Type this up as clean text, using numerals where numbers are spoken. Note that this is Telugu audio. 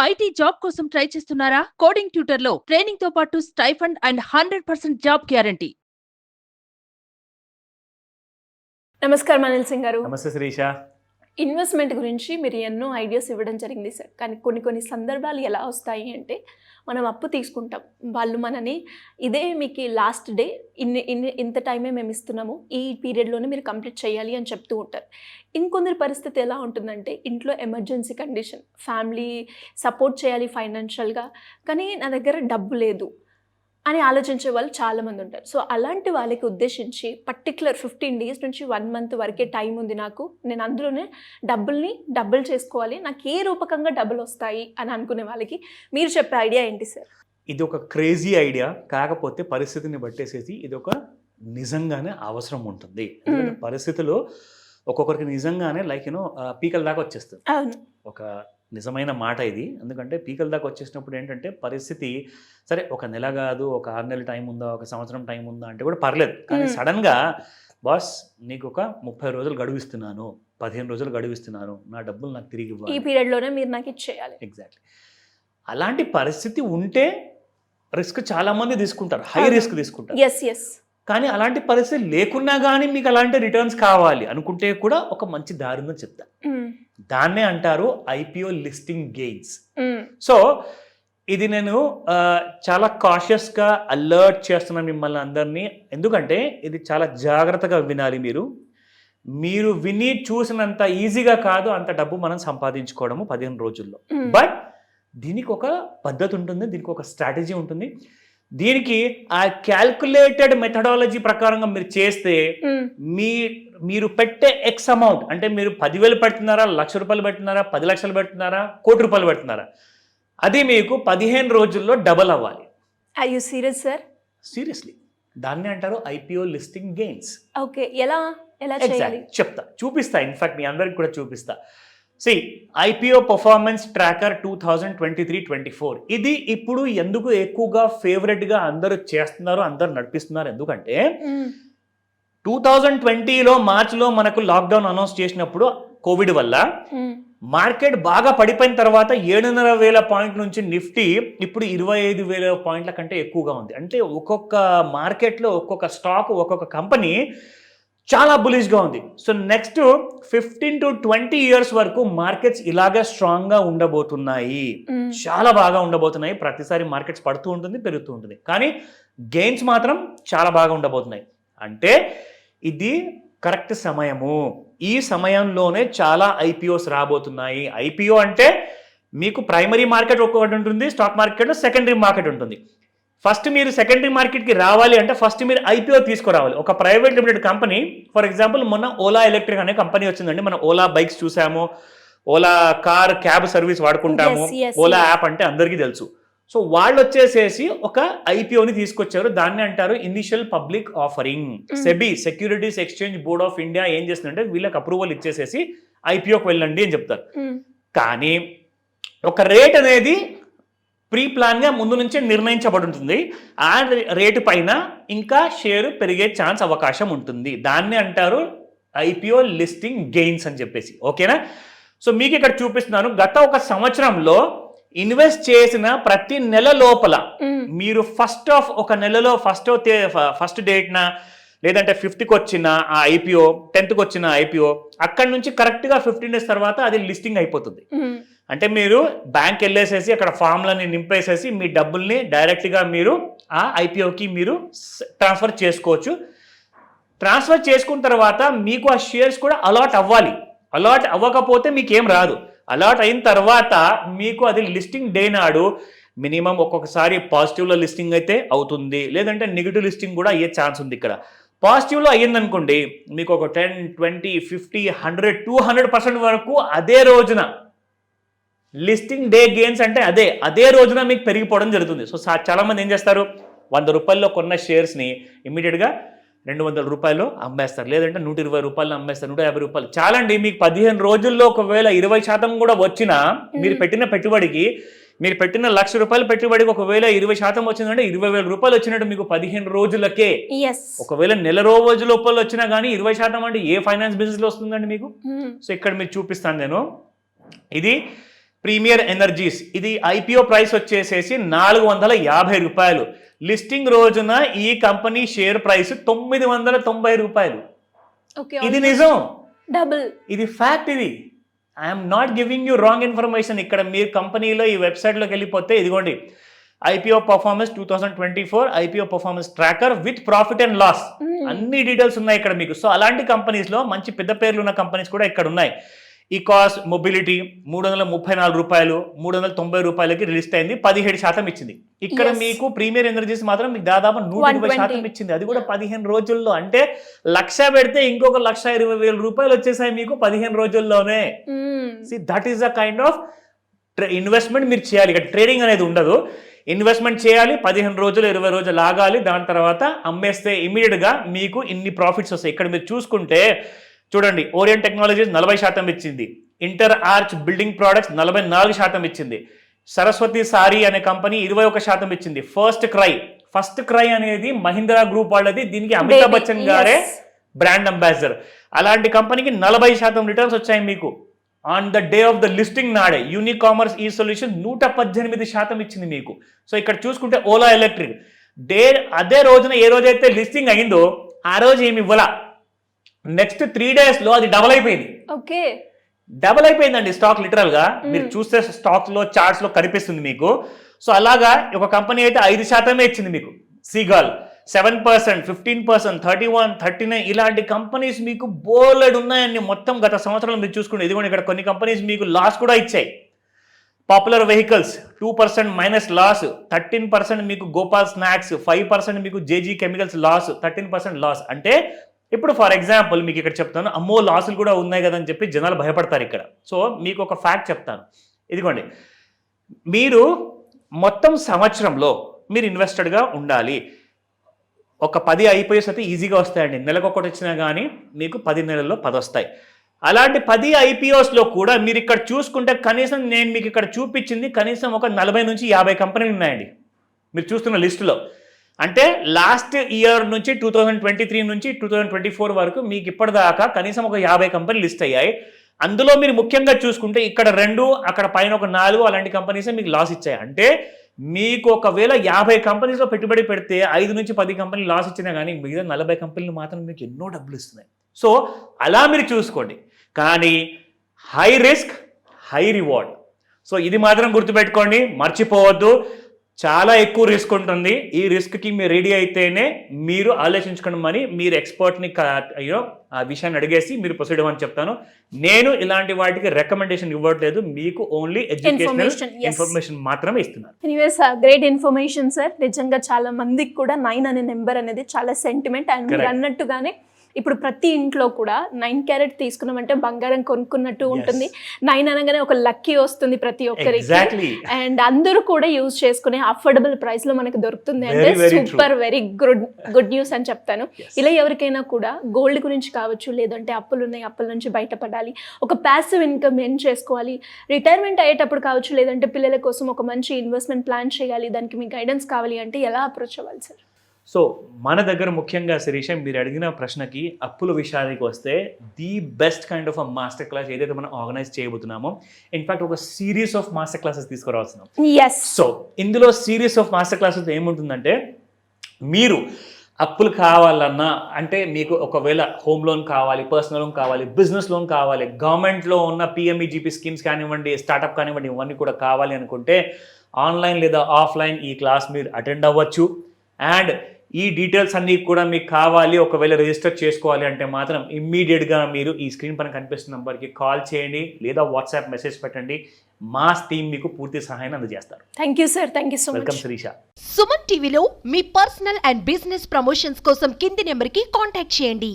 ఐటీ జాబ్ కోసం ట్రై చేస్తున్నారా? కోడింగ్ ట్యూటర్లో ట్రైనింగ్ తో పాటు స్టైఫండ్ అండ్ 100% జాబ్ గ్యారంటీ. నమస్కారం అనిల్ సింగ్ గారు. నమస్తే శిరీష. ఇన్వెస్ట్మెంట్ గురించి మీరు ఎన్నో ఐడియాస్ ఇవ్వడం జరిగింది సార్. కానీ కొన్ని సందర్భాలు ఎలా వస్తాయి అంటే మనం అప్పు తీసుకుంటాం, వాళ్ళు మనని ఇదే మీకు లాస్ట్ డే ఇంత టైమే మేము ఇస్తున్నాము, ఈ పీరియడ్లోనే మీరు కంప్లీట్ చేయాలి అని చెప్తూ ఉంటారు. ఇంకొందరి పరిస్థితి ఎలా ఉంటుందంటే ఇంట్లో ఎమర్జెన్సీ కండిషన్, ఫ్యామిలీ సపోర్ట్ చేయాలి ఫైనాన్షియల్గా, కానీ నా దగ్గర డబ్బు లేదు అని ఆలోచించే వాళ్ళు చాలామంది ఉంటారు. సో అలాంటి వాళ్ళకి ఉద్దేశించి పర్టికులర్ 15 days నుంచి 1 month వరకే టైం ఉంది నాకు, నేను అందులోనే డబుల్ చేసుకోవాలి, నాకు ఏ రూపకంగా డబ్బులు వస్తాయి అని అనుకునే వాళ్ళకి మీరు చెప్పే ఐడియా ఏంటి సార్? ఇది ఒక క్రేజీ ఐడియా, కాకపోతే పరిస్థితిని బట్టేసేసి ఇది ఒక నిజంగానే అవసరం ఉంటుంది. ఎందుకంటే పరిస్థితులు ఒక్కొక్కరికి నిజంగానే పీకల దాకా వచ్చేస్తుంది. ఒక నిజమైన మాట ఇది. ఎందుకంటే పీకల దాకా వచ్చేసినప్పుడు ఏంటంటే పరిస్థితి సరే ఒక నెల కాదు, ఒక 6 నెలల టైం ఉందా, ఒక సంవత్సరం టైం ఉందా అంటే కూడా పర్లేదు. కానీ సడన్గా బాస్ నీకు ఒక 30 రోజులు గడువిస్తున్నాను, 15 రోజులు గడువిస్తున్నాను, నా డబ్బులు నాకు తిరిగి ఇవ్వాలి, ఈ పీరియడ్లోనే మీరు నాకు ఇచ్చేయాలి. ఎగ్జాక్ట్లీ. అలాంటి పరిస్థితి ఉంటే రిస్క్ చాలా మంది తీసుకుంటారు, హై రిస్క్ తీసుకుంటారు. కానీ అలాంటి పరిస్థితి లేకున్నా కానీ మీకు అలాంటి రిటర్న్స్ కావాలి అనుకుంటే కూడా ఒక మంచి దారి ఉందని చెప్తా. దాన్నే అంటారు ఐపీఓ లిస్టింగ్ గెయిన్స్. సో ఇది నేను చాలా కాషియస్గా అలర్ట్ చేస్తున్నాను మిమ్మల్ని అందరినీ. ఎందుకంటే ఇది చాలా జాగ్రత్తగా వినాలి. మీరు విని చూసినంత ఈజీగా కాదు అంత డబ్బు మనం సంపాదించుకోవడము 15 రోజుల్లో. బట్ దీనికి ఒక పద్ధతి ఉంటుంది, దీనికి ఒక స్ట్రాటజీ ఉంటుంది. దీనికి ఆ క్యాల్కులేటెడ్ మెథడాలజీ ప్రకారంగా మీరు చేస్తే మీరు పెట్టే ఎక్స్ అమౌంట్, అంటే మీరు 10,000 పెడుతున్నారా, 1,00,000 రూపాయలు పెడుతున్నారా, 10 లక్షలు పెడుతున్నారా, 1 కోటి రూపాయలు పెడుతున్నారా, అది మీకు 15 రోజుల్లో డబల్ అవ్వాలి. Are you serious sir? Seriously. దాన్ని అంటారు ఐపీఓ లిస్టింగ్ గెయిన్స్. ఓకే, ఎలా చేయాలి చెప్తా, చూపిస్తా. ఇన్ఫాక్ట్ మీ అందరికి కూడా చూపిస్తా. ఐపీఓ పర్ఫార్మెన్స్ ట్రాకర్ 2023-24 ఇది ఇప్పుడు ఎందుకు ఎక్కువగా ఫేవరెట్గా అందరూ చేస్తున్నారు, అందరు నడిపిస్తున్నారు ఎందుకంటే 2020లో మార్చిలో మనకు లాక్డౌన్ అనౌన్స్ చేసినప్పుడు కోవిడ్ వల్ల మార్కెట్ బాగా పడిపోయిన తర్వాత 7,500 పాయింట్ల నుంచి నిఫ్టీ ఇప్పుడు 25,000 పాయింట్ల కంటే ఎక్కువగా ఉంది. అంటే ఒక్కొక్క మార్కెట్లో ఒక్కొక్క స్టాక్, ఒక్కొక్క కంపెనీ చాలా బులిష్గా ఉంది. సో నెక్స్ట్ 15 to 20 years వరకు మార్కెట్స్ ఇలాగే స్ట్రాంగ్గా ఉండబోతున్నాయి, చాలా బాగా ఉండబోతున్నాయి. ప్రతిసారి మార్కెట్స్ పడుతూ ఉంటుంది, పెరుగుతూ ఉంటుంది, కానీ గెయిన్స్ మాత్రం చాలా బాగా ఉండబోతున్నాయి. అంటే ఇది కరెక్ట్ సమయము. ఈ సమయంలోనే చాలా ఐపీఓస్ రాబోతున్నాయి. ఐపీఓ అంటే మీకు ప్రైమరీ మార్కెట్ ఒక్కొక్కటి ఉంటుంది, స్టాక్ మార్కెట్లో సెకండరీ మార్కెట్ ఉంటుంది. ఫస్ట్ మీరు సెకండరీ మార్కెట్కి రావాలి అంటే ఫస్ట్ మీరు ఐపీఓ తీసుకురావాలి. ఒక private limited company, for example మొన్న ఓలా ఎలక్ట్రిక్ అనే కంపెనీ వచ్చిందండి. మనం ఓలా బైక్స్ చూసాము, ఓలా క్యాబ్ సర్వీస్ వాడుకుంటాము, ఓలా యాప్ అంటే అందరికీ తెలుసు. సో వాళ్ళు వచ్చేసేసి ఒక ఐపీఓని తీసుకొచ్చారు. దాన్ని అంటారు initial public offering. SEBI, securities exchange board of India ఏం చేస్తుందంటే వీళ్ళకి అప్రూవల్ ఇచ్చేసేసి ఐపీఓకి వెళ్ళండి అని చెప్తారు. కానీ ఒక రేట్ అనేది ప్రీ ప్లాన్గా ముందు నుంచే నిర్ణయించబడి ఉంటుంది. ఆ రేటు పైన ఇంకా షేరు పెరిగే అవకాశం ఉంటుంది. దాన్ని అంటారు ఐపీఓ లిస్టింగ్ గెయిన్స్ అని చెప్పేసి. ఓకేనా? సో మీకు ఇక్కడ చూపిస్తున్నాను, గత ఒక సంవత్సరంలో ఇన్వెస్ట్ చేసిన ప్రతి నెల లోపల మీరు ఒక నెలలో ఫస్ట్ డేట్న లేదంటే 5th వచ్చిన ఆ ఐపీఓ, 10th వచ్చిన ఐపీఓ, అక్కడి నుంచి కరెక్ట్గా 15 days తర్వాత అది లిస్టింగ్ అయిపోతుంది. అంటే మీరు బ్యాంక్ వెళ్ళేసేసి అక్కడ ఫామ్లని నింపేసేసి మీ డబ్బుల్ని డైరెక్ట్గా మీరు ఆ ఐపీఓకి మీరు ట్రాన్స్ఫర్ చేసుకోవచ్చు. ట్రాన్స్ఫర్ చేసుకున్న తర్వాత మీకు ఆ షేర్స్ కూడా అలాట్ అవ్వాలి. అలాట్ అవ్వకపోతే మీకు ఏం రాదు. అలాట్ అయిన తర్వాత మీకు అది లిస్టింగ్ డే నాడు మినిమం ఒక్కొక్కసారి పాజిటివ్లో లిస్టింగ్ అయితే అవుతుంది, లేదంటే నెగిటివ్ లిస్టింగ్ కూడా అయ్యే ఛాన్స్ ఉంది. ఇక్కడ పాజిటివ్లో అయ్యిందనుకోండి మీకు ఒక 10, 20, 50, 100, 200% వరకు అదే రోజున లిస్టింగ్ డే గెయిన్స్ అంటే అదే రోజున మీకు పెరిగిపోవడం జరుగుతుంది. సో చాలా మంది ఏం చేస్తారు, 100 రూపాయల్లో కొన్న షేర్స్ని ఇమ్మీడియట్గా 200 రూపాయలు అమ్మేస్తారు, లేదంటే 120 రూపాయలు అమ్మేస్తారు, 150 రూపాయలు. చాలండి, మీకు 15 రోజుల్లో ఒకవేళ 20% కూడా వచ్చినా మీరు పెట్టిన పెట్టుబడికి, మీరు పెట్టిన 1,00,000 రూపాయలు పెట్టుబడికి ఒకవేళ 20% వచ్చిందంటే 20,000 రూపాయలు వచ్చినట్టు మీకు 15 రోజులకే. ఒకవేళ నెల రోజు లోపల వచ్చినా కానీ 20% అంటే ఏ ఫైనాన్స్ బిజినెస్ లో వస్తుందండి మీకు? సో ఇక్కడ మీకు చూపిస్తాను నేను. ఇది ప్రీమియర్ ఎనర్జీస్, ఇది ఐపీఓ ప్రైస్ వచ్చేసేసి 450 రూపాయలు. లిస్టింగ్ రోజున ఈ కంపెనీ షేర్ ప్రైస్ 990 రూపాయలు. ఇది నిజం, డబుల్, ఇది ఫ్యాక్ట్. ఇది I'm not giving you wrong information. ఇక్కడ మీరు కంపెనీలో ఈ వెబ్సైట్లోకి వెళ్ళిపోతే ఇదిగోండి, IPO performance 2024 IPO performance tracker with profit and loss, అన్ని డీటెయిల్స్ ఉన్నాయి ఇక్కడ మీకు. సో అలాంటి కంపెనీస్లో మంచి పెద్ద పేర్లు ఉన్న కంపెనీస్ కూడా ఇక్కడ ఉన్నాయి. ఈకాస్ మొబిలిటీ 334 రూపాయలు 390 రూపాయలకి రిలీజ్ అయింది, 17% ఇచ్చింది. ఇక్కడ మీకు ప్రీమియర్ ఎనర్జీస్ మాత్రం మీకు దాదాపు 120% ఇచ్చింది, అది కూడా 15 రోజుల్లో. అంటే 1,00,000 పెడితే ఇంకొక 1,20,000 రూపాయలు వచ్చేసాయి మీకు 15 రోజుల్లోనే. That is the kind of investment మీరు చేయాలి. ఇక్కడ ట్రేడింగ్ అనేది ఉండదు, ఇన్వెస్ట్మెంట్ చేయాలి, 15 రోజులు 20 రోజులు ఆగాలి, దాని తర్వాత అమ్మేస్తే ఇమీడియట్గా మీకు ఇన్ని ప్రాఫిట్స్ వస్తాయి. ఇక్కడ మీరు చూసుకుంటే చూడండి, ఓరియంట్ టెక్నాలజీస్ 40% ఇచ్చింది, ఇంటర్ ఆర్చ్ బిల్డింగ్ ప్రోడక్ట్స్ 44% ఇచ్చింది, సరస్వతి సారీ అనే కంపెనీ 21% ఇచ్చింది. ఫస్ట్ క్రై అనేది మహీంద్రా గ్రూప్ వాళ్ళది, దీనికి అమితాబ్ బచ్చన్ గారే బ్రాండ్ అంబాసిడర్. అలాంటి కంపెనీకి 40% రిటర్న్స్ వచ్చాయి మీకు on the day of the listing నాడే. యూనికామర్స్ ఈ సొల్యూషన్ 118% ఇచ్చింది మీకు. సో ఇక్కడ చూసుకుంటే ఓలా ఎలక్ట్రిక్ అదే రోజున ఏ రోజైతే లిస్టింగ్ అయిందో ఆ రోజు ఏమి ఇవ్వాల, నెక్స్ట్ 3 daysలో అది డబల్ అయిపోయింది. ఓకే, డబల్ అయిపోయిందండి స్టాక్ లిటరల్ గా. మీరు చూస్తే స్టాక్స్ లో చార్ట్స్ లో కనిపిస్తుంది మీకు. సో అలాగా ఒక కంపెనీ అయితే 5% ఇచ్చింది మీకు, సీగాల్ 7%, 15%, 31, 39 ఇలాంటి కంపెనీస్ మీకు బోలెడ్ ఉన్నాయండి. మొత్తం గత సంవత్సరంలో మీరు చూసుకుంటే ఇదిగోండి, ఇక్కడ కొన్ని కంపెనీస్ మీకు లాస్ కూడా ఇచ్చాయి. పాపులర్ వెహికల్స్ 2% మైనస్ లాస్, 13% మీకు గోపాల్ స్నాక్స్, 5% మీకు జేజీ కెమికల్స్ లాస్, 13% లాస్. అంటే ఇప్పుడు ఫర్ ఎగ్జాంపుల్ మీకు ఇక్కడ చెప్తాను, అమ్మో లాసులు కూడా ఉన్నాయి కదా అని చెప్పి జనాలు భయపడతారు ఇక్కడ. సో మీకు ఒక ఫ్యాక్ట్ చెప్తాను, ఇదిగోండి, మీరు మొత్తం సంవత్సరంలో మీరు ఇన్వెస్టెడ్గా ఉండాలి. ఒక 10 ఐపీఎస్ అయితే ఈజీగా వస్తాయండి, నెలకొకటి వచ్చినా కానీ మీకు 10 నెలల్లో 10 వస్తాయి. అలాంటి 10 ఐపీఓస్లో కూడా మీరు ఇక్కడ చూసుకుంటే కనీసం నేను మీకు ఇక్కడ చూపించింది కనీసం ఒక 40 నుంచి 50 కంపెనీలు ఉన్నాయండి మీరు చూస్తున్న లిస్టులో. అంటే లాస్ట్ ఇయర్ నుంచి 2023 నుంచి 2024 వరకు మీకు ఇప్పటిదాకా కనీసం ఒక 50 కంపెనీలు లిస్ట్ అయ్యాయి. అందులో మీరు ముఖ్యంగా చూసుకుంటే ఇక్కడ 2, అక్కడ పైన ఒక 4 అలాంటి కంపెనీసే మీకు లాస్ ఇచ్చాయి. అంటే మీకు ఒకవేళ 50 కంపెనీస్లో పెట్టుబడి పెడితే 5 నుంచి 10 కంపెనీలు లాస్ ఇచ్చినా కానీ మిగతా 40 కంపెనీలు మాత్రం మీకు ఎన్నో డబ్బులు ఇస్తున్నాయి. సో అలా మీరు చూసుకోండి. కానీ high risk high reward. So ఇది మాత్రం గుర్తుపెట్టుకోండి, మర్చిపోవద్దు. చాలా ఎక్కువ రిస్క్ ఉంటుంది. ఈ రిస్క్కి మీరు రెడీ అయితేనే మీరు ఆలోచించుకోమని మీరు ఎక్స్పర్ట్ని ఆ విషయాన్ని అడిగేసి మీరు ప్రొసీడ్ అవ్వని చెప్తాను. నేను ఇలాంటి వాటికి రికమెండేషన్ ఇవ్వట్లేదు, మీకు ఓన్లీ ఎడ్యుకేషనల్ ఇన్ఫర్మేషన్ మాత్రమే ఇస్తున్నాను. Anyways great information sir. నిజంగా చాలా మందికి కూడా 9 అనే నెంబర్ అనేది చాలా సెంటిమెంట్. అండ్ మీరు అన్నట్టుగానే ఇప్పుడు ప్రతి ఇంట్లో కూడా 9 క్యారెట్ తీసుకున్నామంటే బంగారం కొనుక్కున్నట్టు ఉంటుంది. 9 అనగానే ఒక లక్కీ వస్తుంది ప్రతి ఒక్కరికి. అండ్ అందరూ కూడా యూజ్ చేసుకునే అఫోర్డబుల్ ప్రైస్ లో మనకు దొరుకుతుంది అంటే సూపర్ వెరీ గుడ్ న్యూస్ అని చెప్తాను. ఇలా ఎవరికైనా కూడా గోల్డ్ గురించి కావచ్చు, లేదంటే అప్పులు ఉన్నాయి, అప్పుల నుంచి బయటపడాలి, ఒక ప్యాసివ్ ఇన్కమ్ ఎర్న్ చేసుకోవాలి, రిటైర్మెంట్ అయ్యేటప్పుడు కావచ్చు, లేదంటే పిల్లల కోసం ఒక మంచి ఇన్వెస్ట్మెంట్ ప్లాన్ చేయాలి, దానికి మీ గైడెన్స్ కావాలి అంటే ఎలా అప్రోచ్ అవ్వాలి సార్? సో మన దగ్గర ముఖ్యంగా శిరీష మీరు అడిగిన ప్రశ్నకి అప్పుల విషయానికి వస్తే the best kind of master class ఏదైతే మనం ఆర్గనైజ్ చేయబోతున్నామో, ఇన్ఫాక్ట్ ఒక సిరీస్ ఆఫ్ మాస్టర్ క్లాసెస్ తీసుకురావాల్సినాం. సో ఇందులో సిరీస్ ఆఫ్ మాస్టర్ క్లాసెస్ ఏముంటుందంటే, మీరు అప్పులు కావాలన్నా అంటే మీకు ఒకవేళ హోమ్ లోన్ కావాలి, పర్సనల్ లోన్ కావాలి, బిజినెస్ లోన్ కావాలి, గవర్నమెంట్లో ఉన్న పిఎంఈజీపీ స్కీమ్స్ కానివ్వండి, స్టార్టప్ కానివ్వండి, ఇవన్నీ కూడా కావాలి అనుకుంటే ఆన్లైన్ లేదా ఆఫ్లైన్ ఈ క్లాస్ మీరు అటెండ్ అవ్వచ్చు. అండ్ ఈ డీటెయిల్స్ అన్నీ కూడా మీకు కావాలి, ఒకవేళ రిజిస్టర్ చేసుకోవాలి అంటే మాత్రం ఇమ్మీడియట్గా మీరు ఈ స్క్రీన్ పైన కనిపిస్తున్న నెంబర్కి కాల్ చేయండి లేదా వాట్సాప్ మెసేజ్ పెట్టండి. మా టీమ్ మీకు పూర్తి సహాయం అందజేస్తారు. Thank you sir, thank you so much. Welcome Shirisha. Suman టీవీలో మీ పర్సనల్ అండ్ బిజినెస్ ప్రమోషన్స్ కోసం కింది నెంబర్కి కాంటాక్ట్ చేయండి.